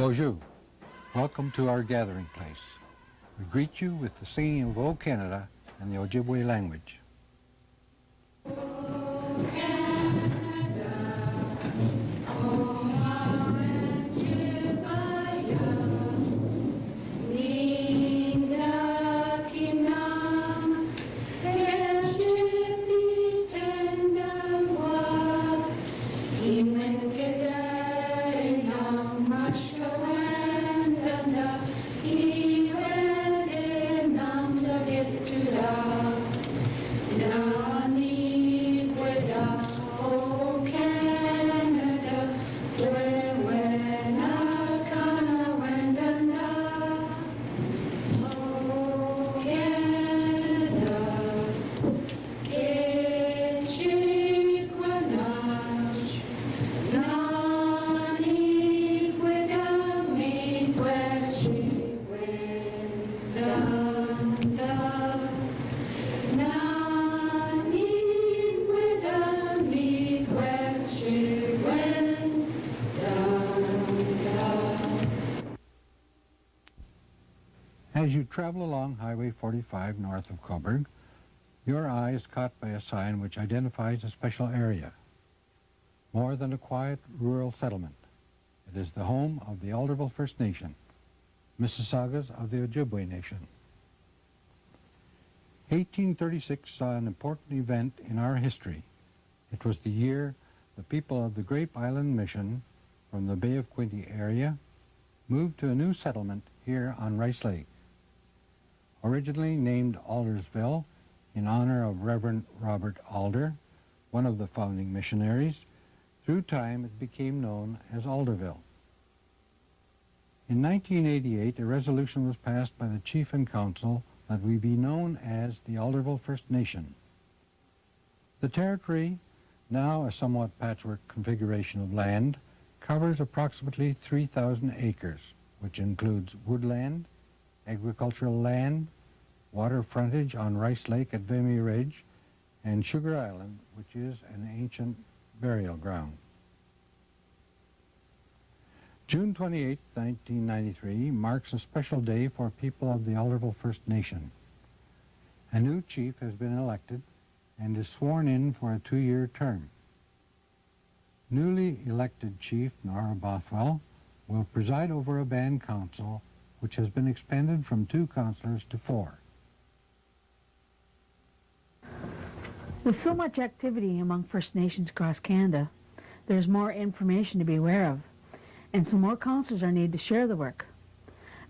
Bonjour. Welcome to our gathering place. We greet you with the singing of O Canada in the Ojibwe language. As you travel along Highway 45 north of Cobourg, your eye is caught by a sign which identifies a special area. More than a quiet rural settlement, it is the home of the Alderville First Nation, Mississaugas of the Ojibwe Nation. 1836 saw an important event in our history. It was the year the people of the Grape Island Mission from the Bay of Quinte area moved to a new settlement here on Rice Lake. Originally named Alderville in honor of Reverend Robert Alder, one of the founding missionaries, through time it became known as Alderville. In 1988, a resolution was passed by the Chief and Council that we be known as the Alderville First Nation. The territory, now a somewhat patchwork configuration of land, covers approximately 3,000 acres, which includes woodland, agricultural land, water frontage on Rice Lake at Vimy Ridge, and Sugar Island, which is an ancient burial ground. June 28, 1993 marks a special day for people of the Alderville First Nation. A new chief has been elected and is sworn in for a 2-year term. Newly elected Chief Nora Bothwell will preside over a band council which has been expanded from 2 councillors to 4. With so much activity among First Nations across Canada, there's more information to be aware of, and so more councillors are needed to share the work.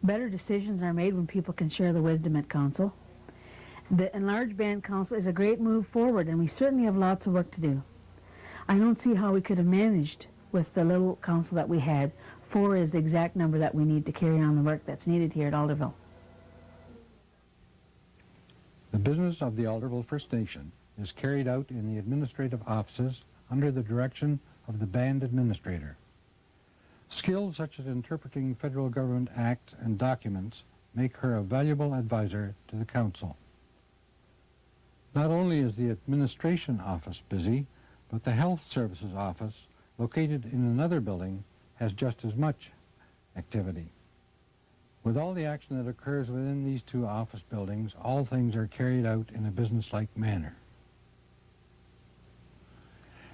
Better decisions are made when people can share the wisdom at council. The enlarged band council is a great move forward, and we certainly have lots of work to do. I don't see how we could have managed with the little council that we had. 4 is the exact number that we need to carry on the work that's needed here at Alderville. The business of the Alderville First Nation is carried out in the administrative offices under the direction of the band administrator. Skills such as interpreting federal government acts and documents make her a valuable advisor to the council. Not only is the administration office busy, but the health services office, located in another building, has just as much activity. With all the action that occurs within these 2 office buildings, all things are carried out in a business-like manner.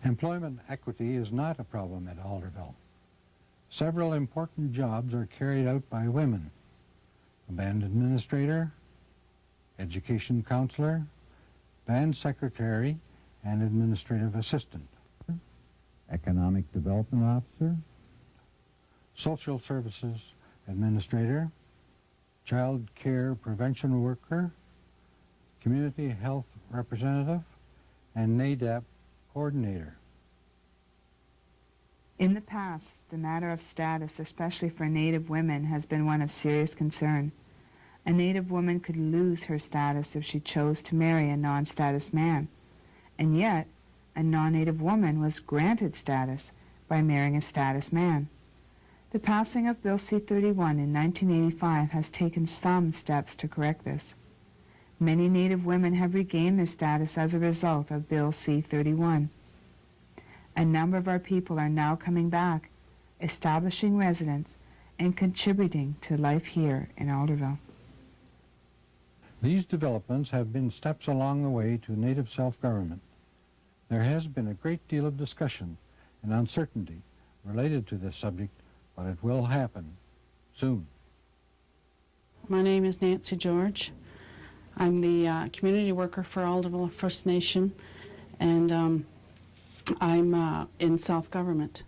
Employment equity is not a problem at Alderville. Several important jobs are carried out by women: a band administrator, education counselor, band secretary, and administrative assistant, economic development officer, social services administrator, child care prevention worker, community health representative, and NADAP coordinator. In the past, the matter of status, especially for Native women, has been one of serious concern. A Native woman could lose her status if she chose to marry a non-status man, and yet a non-Native woman was granted status by marrying a status man. The passing of Bill C-31 in 1985 has taken some steps to correct this. Many Native women have regained their status as a result of Bill C-31. A number of our people are now coming back, establishing residence, and contributing to life here in Alderville. These developments have been steps along the way to Native self-government. There has been a great deal of discussion and uncertainty related to this subject, but it will happen soon. My name is Nancy George. I'm the community worker for Alderville First Nation, and I'm in self-government.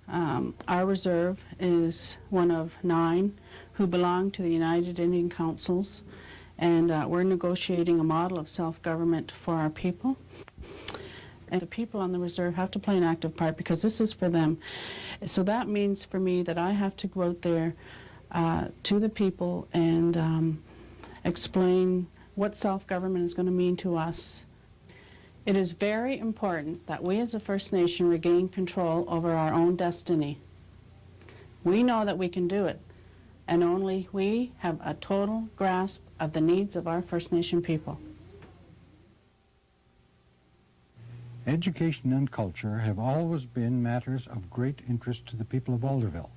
Our reserve is one of 9 who belong to the United Indian Councils, and we're negotiating a model of self-government for our people. And the people on the reserve have to play an active part because this is for them. So that means for me that I have to go out there to the people and explain what self-government is going to mean to us. It is very important that we as a First Nation regain control over our own destiny. We know that we can do it, and only we have a total grasp of the needs of our First Nation people. Education and culture have always been matters of great interest to the people of Alderville.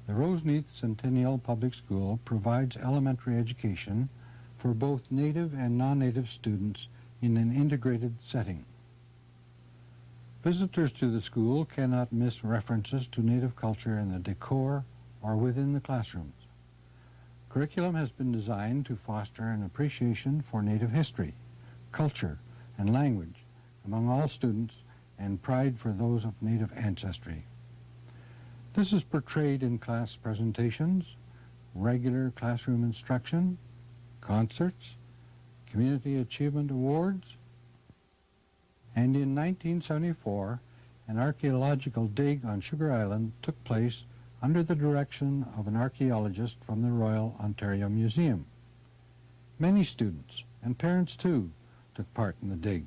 The Roseneath Centennial Public School provides elementary education for both Native and non-Native students in an integrated setting. Visitors to the school cannot miss references to Native culture in the decor or within the classrooms. Curriculum has been designed to foster an appreciation for Native history, culture, and language among all students, and pride for those of Native ancestry. This is portrayed in class presentations, regular classroom instruction, concerts, community achievement awards, and in 1974, an archaeological dig on Sugar Island took place under the direction of an archaeologist from the Royal Ontario Museum. Many students, and parents too, took part in the dig.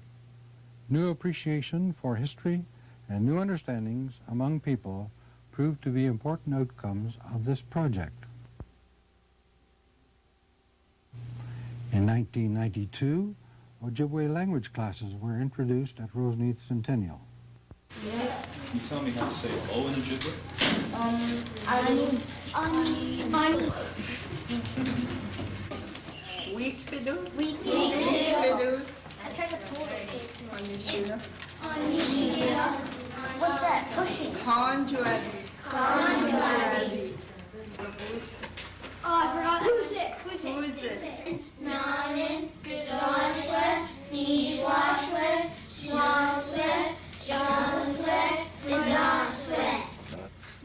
New appreciation for history and new understandings among people proved to be important outcomes of this project. In 1992, Ojibwe language classes were introduced at Roseneath Centennial. Can you tell me how to say hello in Ojibwe? What's that? Pushing. Conjuadi. Oh, I forgot. Who's it? Nanin, Gdonsler, Sneezwashler, Snonsler, Johnsler, Gdonsler.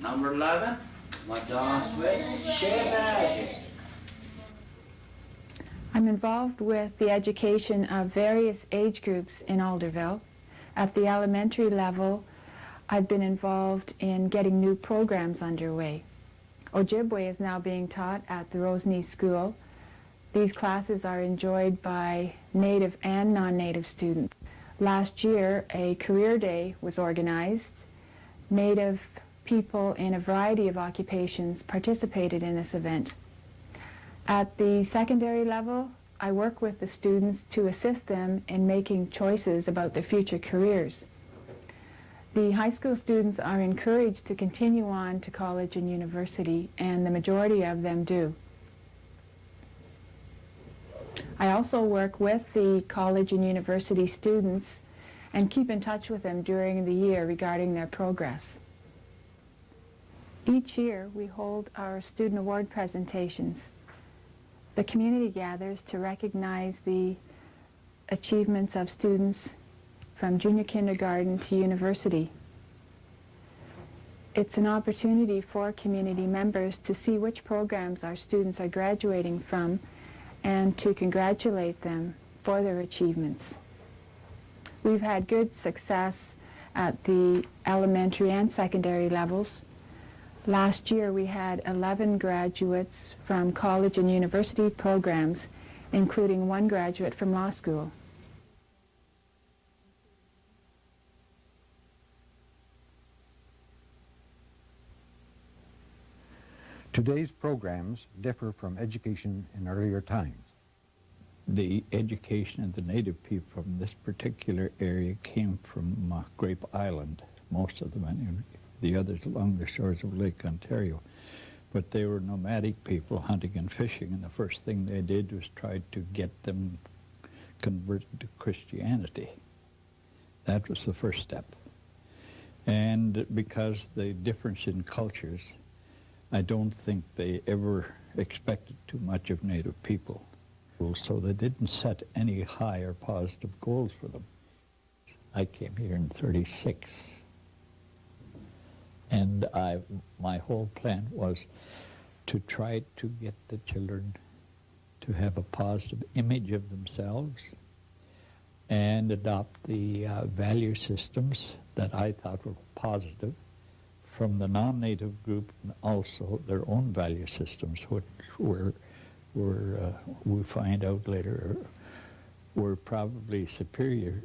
Number 11, Madonsler, Shemage. I'm involved with the education of various age groups in Alderville. At the elementary level, I've been involved in getting new programs underway. Ojibwe is now being taught at the Roseneath School. These classes are enjoyed by Native and non-Native students. Last year, a career day was organized. Native people in a variety of occupations participated in this event. At the secondary level, I work with the students to assist them in making choices about their future careers. The high school students are encouraged to continue on to college and university, and the majority of them do. I also work with the college and university students and keep in touch with them during the year regarding their progress. Each year, we hold our student award presentations. The community gathers to recognize the achievements of students from junior kindergarten to university. It's an opportunity for community members to see which programs our students are graduating from and to congratulate them for their achievements. We've had good success at the elementary and secondary levels. Last year we had 11 graduates from college and university programs, including 1 graduate from law school. Today's programs differ from education in earlier times. The education of the native people from this particular area came from Grape Island, most of them, and the others along the shores of Lake Ontario. But they were nomadic people hunting and fishing, and the first thing they did was try to get them converted to Christianity. That was the first step. And because the difference in cultures, I don't think they ever expected too much of Native people. So they didn't set any high or positive goals for them. I came here in '36, and my whole plan was to try to get the children to have a positive image of themselves and adopt the value systems that I thought were positive from the non-native group, and also their own value systems, which were we find out later, were probably superior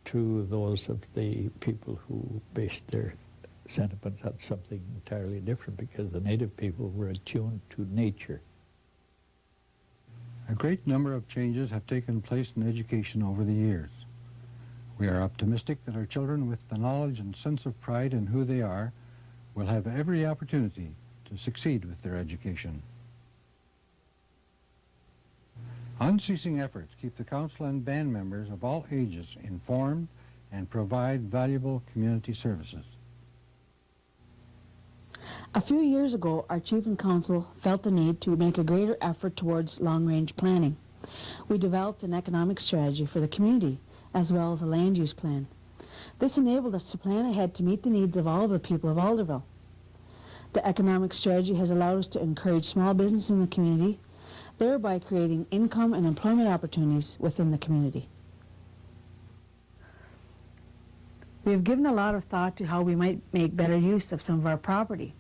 to those of the people who based their sentiments on something entirely different, because the native people were attuned to nature. A great number of changes have taken place in education over the years. We are optimistic that our children, with the knowledge and sense of pride in who they are, will have every opportunity to succeed with their education. Unceasing efforts keep the council and band members of all ages informed and provide valuable community services. A few years ago, our chief and council felt the need to make a greater effort towards long-range planning. We developed an economic strategy for the community, as well as a land use plan. This enabled us to plan ahead to meet the needs of all of the people of Alderville. The economic strategy has allowed us to encourage small business in the community, thereby creating income and employment opportunities within the community. We have given a lot of thought to how we might make better use of some of our property.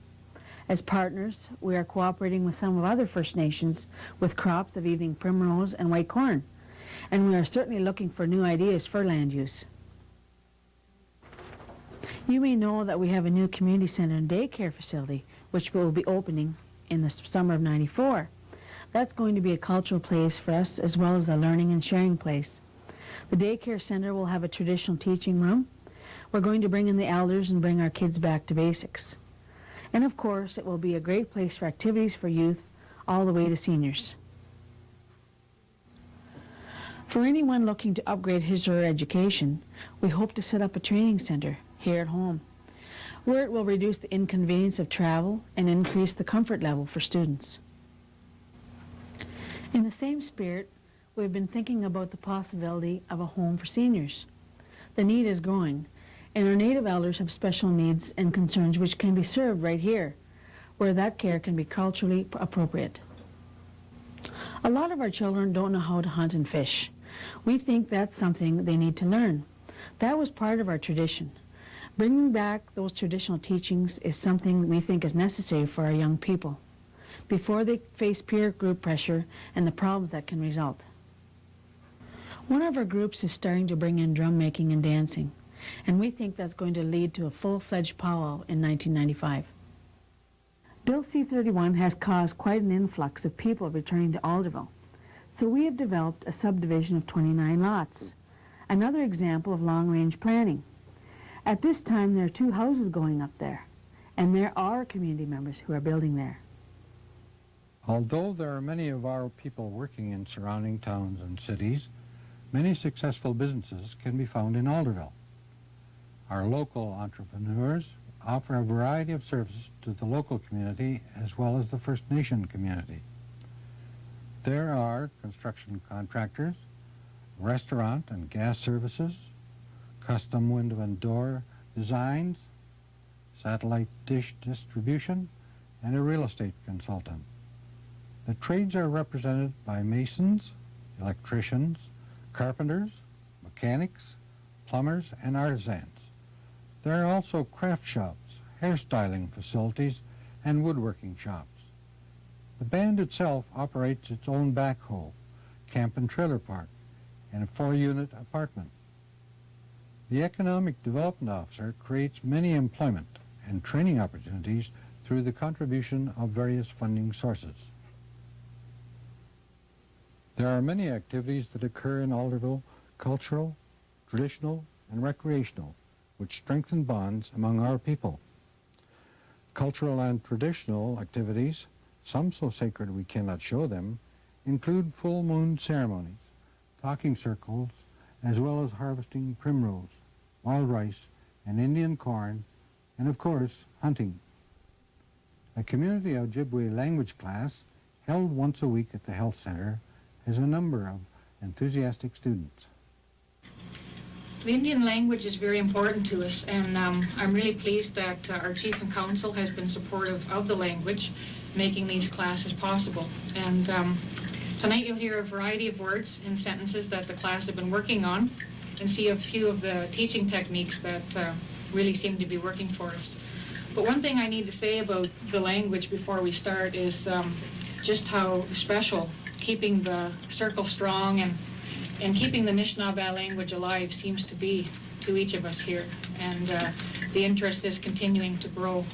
As partners, we are cooperating with some of other First Nations with crops of evening primrose and white corn, and we are certainly looking for new ideas for land use. You may know that we have a new community center and daycare facility, which will be opening in the summer of '94. That's going to be a cultural place for us, as well as a learning and sharing place. The daycare center will have a traditional teaching room. We're going to bring in the elders and bring our kids back to basics. And of course, it will be a great place for activities for youth, all the way to seniors. For anyone looking to upgrade his or her education, we hope to set up a training center here at home, where it will reduce the inconvenience of travel and increase the comfort level for students. In the same spirit, we've been thinking about the possibility of a home for seniors. The need is growing, and our Native elders have special needs and concerns which can be served right here, where that care can be culturally appropriate. A lot of our children don't know how to hunt and fish. We think that's something they need to learn. That was part of our tradition. Bringing back those traditional teachings is something we think is necessary for our young people before they face peer group pressure and the problems that can result. One of our groups is starting to bring in drum making and dancing, and we think that's going to lead to a full-fledged powwow in 1995. Bill C-31 has caused quite an influx of people returning to Alderville, so we have developed a subdivision of 29 lots, another example of long-range planning. At this time, there are 2 houses going up there, and there are community members who are building there. Although there are many of our people working in surrounding towns and cities, many successful businesses can be found in Alderville. Our local entrepreneurs offer a variety of services to the local community as well as the First Nation community. There are construction contractors, restaurant and gas services, custom window and door designs, satellite dish distribution, and a real estate consultant. The trades are represented by masons, electricians, carpenters, mechanics, plumbers, and artisans. There are also craft shops, hairstyling facilities, and woodworking shops. The band itself operates its own backhoe, camp and trailer park, and a 4-unit apartment. The Economic Development Officer creates many employment and training opportunities through the contribution of various funding sources. There are many activities that occur in Alderville, cultural, traditional, and recreational, which strengthen bonds among our people. Cultural and traditional activities, some so sacred we cannot show them, include full moon ceremonies, talking circles, as well as harvesting primrose, wild rice, and Indian corn, and of course, hunting. A community Ojibwe language class, held once a week at the health center, has a number of enthusiastic students. The Indian language is very important to us, and I'm really pleased that our Chief and Council has been supportive of the language, making these classes possible. And tonight you'll hear a variety of words and sentences that the class have been working on, and see a few of the teaching techniques that really seem to be working for us. But one thing I need to say about the language before we start is just how special keeping the circle strong and keeping the Anishinaabe language alive seems to be to each of us here. And the interest is continuing to grow.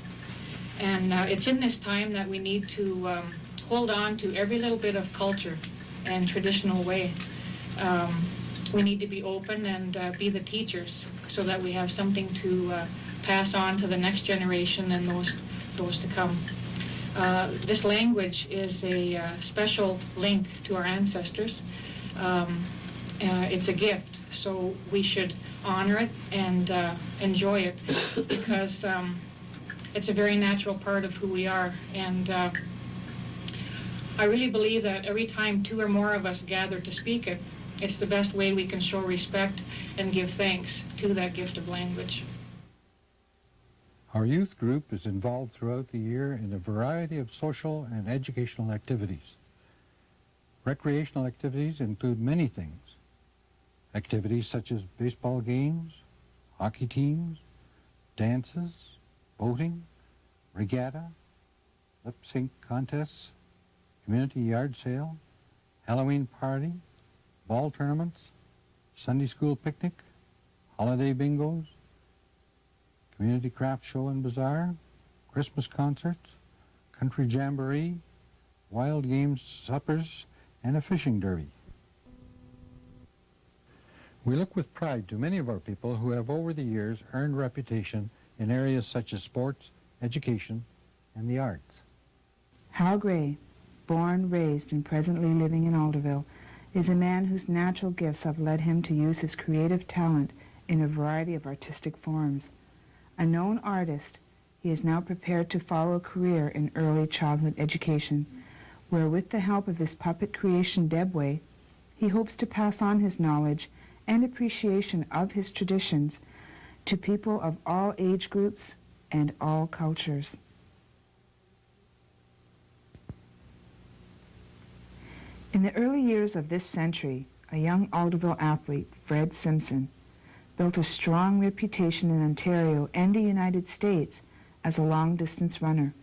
And it's in this time that we need to hold on to every little bit of culture and traditional way. We need to be open and be the teachers so that we have something to pass on to the next generation and those to come. This language is a special link to our ancestors. It's a gift, so we should honor it and enjoy it because it's a very natural part of who we are. And I really believe that every time two or more of us gather to speak it, it's the best way we can show respect and give thanks to that gift of language. Our youth group is involved throughout the year in a variety of social and educational activities. Recreational activities include many things. Activities such as baseball games, hockey teams, dances, boating, regatta, lip sync contests, community yard sale, Halloween party, ball tournaments, Sunday school picnic, holiday bingos, community craft show and bazaar, Christmas concerts, country jamboree, wild games suppers, and a fishing derby. We look with pride to many of our people who have over the years earned reputation in areas such as sports, education, and the arts. Hal Gray, born, raised, and presently living in Alderville, is a man whose natural gifts have led him to use his creative talent in a variety of artistic forms. A known artist, he is now prepared to follow a career in early childhood education, where with the help of his puppet creation Debway, he hopes to pass on his knowledge and appreciation of his traditions to people of all age groups and all cultures. In the early years of this century, a young Alderville athlete, Fred Simpson, built a strong reputation in Ontario and the United States as a long-distance runner.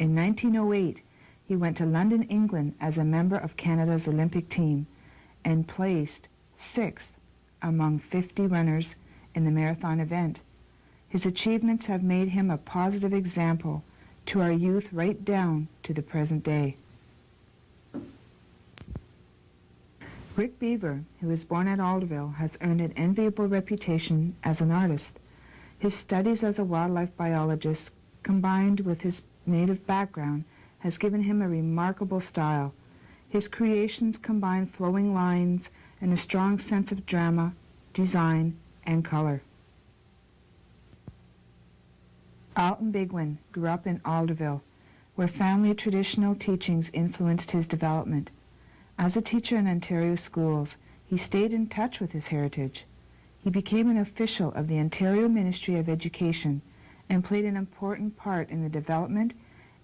In 1908, he went to London, England as a member of Canada's Olympic team and placed 6th among 50 runners in the marathon event. His achievements have made him a positive example to our youth right down to the present day. Rick Beaver, who was born at Alderville, has earned an enviable reputation as an artist. His studies as a wildlife biologist, combined with his native background, has given him a remarkable style. His creations combine flowing lines and a strong sense of drama, design, and color. Alton Bigwin grew up in Alderville, where family traditional teachings influenced his development. As a teacher in Ontario schools, he stayed in touch with his heritage. He became an official of the Ontario Ministry of Education and played an important part in the development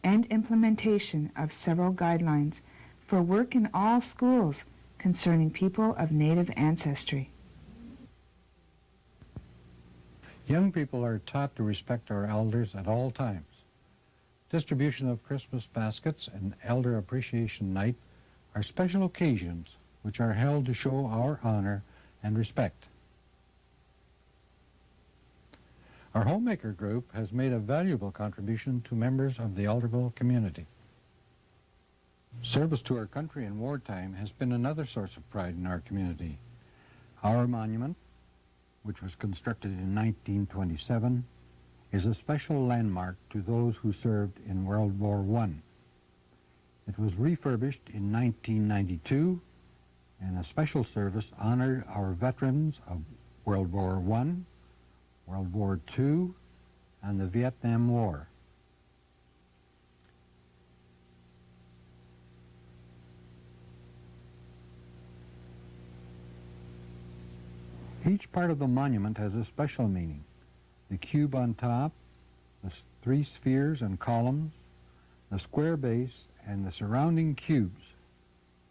and implementation of several guidelines for work in all schools concerning people of Native ancestry. Young people are taught to respect our elders at all times. Distribution of Christmas baskets and Elder Appreciation Night are special occasions which are held to show our honor and respect. Our homemaker group has made a valuable contribution to members of the Alderville community. Service to our country in wartime has been another source of pride in our community. Our monument, which was constructed in 1927, is a special landmark to those who served in World War I. It was refurbished in 1992, and a special service honored our veterans of World War I, World War II, and the Vietnam War. Each part of the monument has a special meaning. The cube on top, the three spheres and columns, the square base, and the surrounding cubes,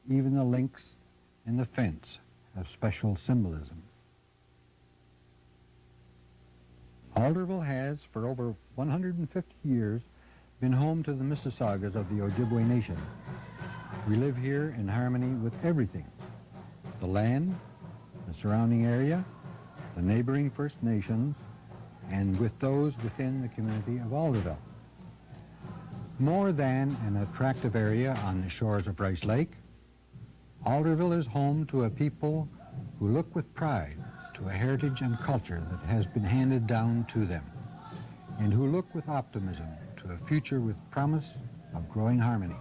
even the links in the fence, have special symbolism. Alderville has, for over 150 years, been home to the Mississaugas of the Ojibwe Nation. We live here in harmony with everything: the land, the surrounding area, the neighboring First Nations, and with those within the community of Alderville. More than an attractive area on the shores of Rice Lake, Alderville is home to a people who look with pride to a heritage and culture that has been handed down to them, and who look with optimism to a future with promise of growing harmony.